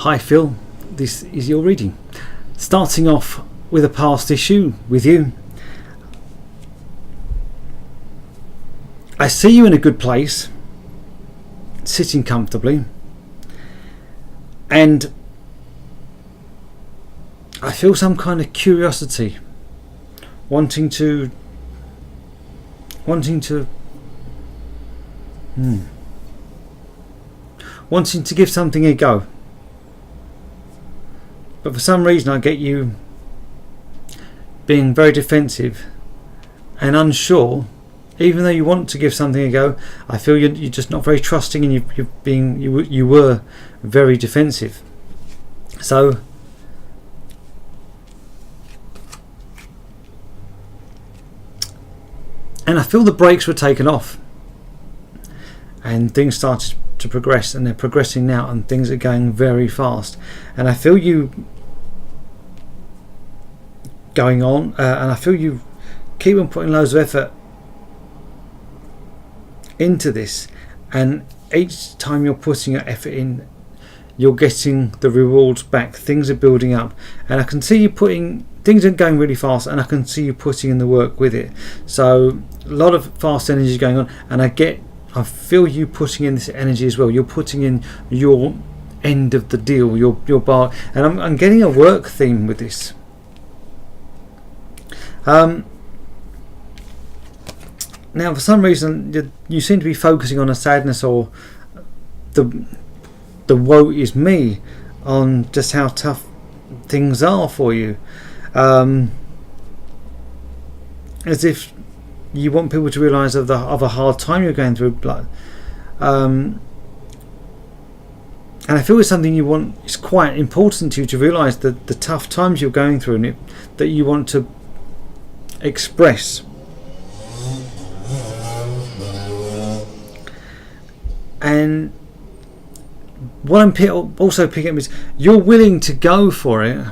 Hi Phil, this is your reading. Starting off with a past issue with you. I see you in a good place, sitting comfortably, and I feel some kind of curiosity, wanting to give something a go. But for some reason I get you being very defensive and unsure. Even though you want to give something a go, I feel you're just not very trusting, and you were very defensive. So and I feel the brakes were taken off and things started to progress, and they're progressing now, and things are going very fast, and I feel you going on, and I feel you keep on putting loads of effort into this, and each time you're putting your effort in, you're getting the rewards back. Things are building up, and I can see you putting things are going really fast, and I can see you putting in the work with it. So a lot of fast energy is going on, and I feel you putting in this energy as well. You're putting in your end of the deal, your bar, and I'm getting a work theme with this. Now, for some reason, you seem to be focusing on a sadness, or the woe is me, on just how tough things are for you, as if you want people to realise of a hard time you're going through, and I feel it's something you want. It's quite important to you to realise that the tough times you're going through, and that you want to express. And what I'm also picking up is you're willing to go for it.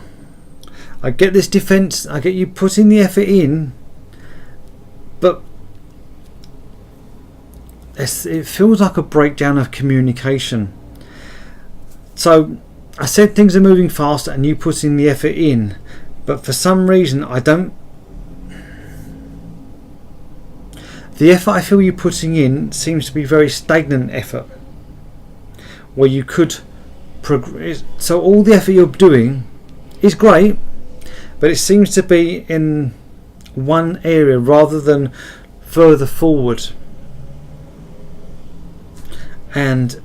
I get this defence, I get you putting the effort in, but it feels like a breakdown of communication. So I said things are moving fast and you putting the effort in, but for some reason the effort I feel you putting in seems to be very stagnant effort, where you could progress. So all the effort you're doing is great, but it seems to be in one area rather than further forward. And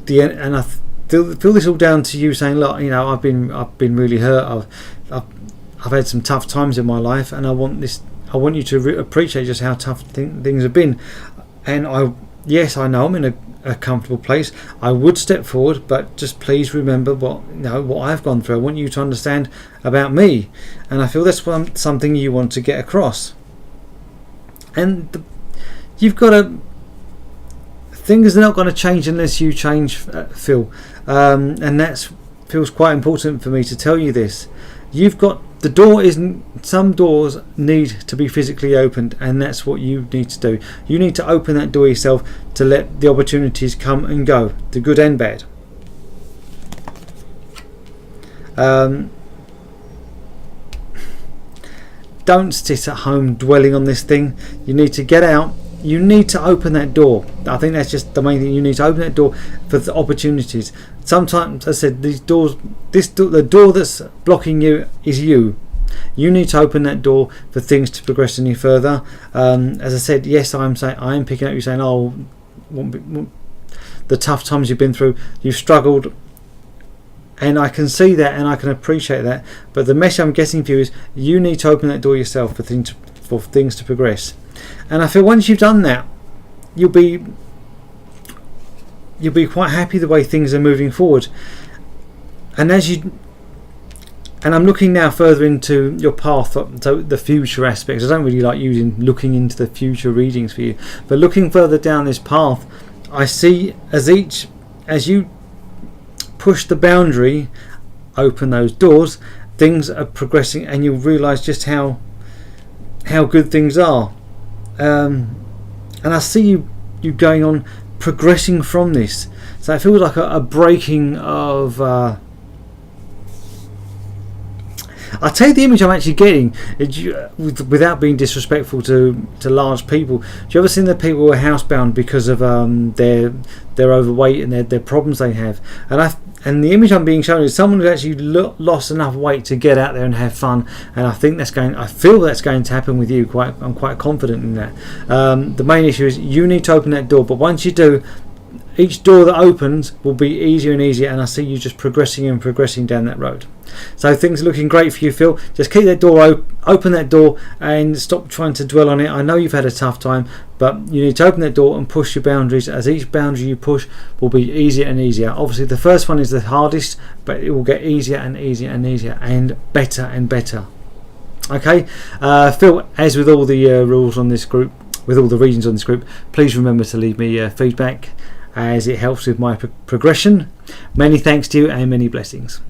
I feel this all down to you saying, look, I've been really hurt. I've had some tough times in my life, and I want you to appreciate just how tough things have been. And I know I'm in a comfortable place. I would step forward, but just please remember what I've gone through. I want you to understand about me, and I feel that's something you want to get across. And you've got to. Things are not going to change unless you change, Phil, and that feels quite important for me to tell you this. You've got. The door isn't. Some doors need to be physically opened, and that's what you need to do. You need to open that door yourself to let the opportunities come and go, the good and bad. Don't sit at home dwelling on this thing. You need to get out. You need to open that door. I think that's just the main thing. You need to open that door for the opportunities. Sometimes, as I said, the door that's blocking you is you. You need to open that door for things to progress any further. As I said, yes, I am picking up you saying, the tough times you've been through, you've struggled, and I can see that and I can appreciate that. But the message I'm getting for you is you need to open that door yourself for things to progress. And I feel once you've done that, you'll be quite happy the way things are moving forward. And I'm looking now further into your path, so the future aspects. I don't really like looking into the future readings for you, but looking further down this path, I see as you push the boundary, open those doors, things are progressing, and you'll realise just how good things are. And I see you going on progressing from this. So it feels like a breaking of I'll tell you the image I'm actually getting, without being disrespectful to large people. Do you ever seen the people who are housebound because of their overweight and their problems they have? And the image I'm being shown is someone who actually lost enough weight to get out there and have fun. And I feel that's going to happen with you. I'm quite confident in that. The main issue is you need to open that door, but once you do, each door that opens will be easier and easier, and I see you just progressing and progressing down that road. So things are looking great for you, Phil. Just keep that door open that door and stop trying to dwell on it. I know you've had a tough time, but you need to open that door and push your boundaries, as each boundary you push will be easier and easier. Obviously the first one is the hardest, but it will get easier and easier and easier and better and better. Okay, Phil, as with all the rules on this group, with all the regions on this group, please remember to leave me feedback, as it helps with my progression. Many thanks to you and many blessings.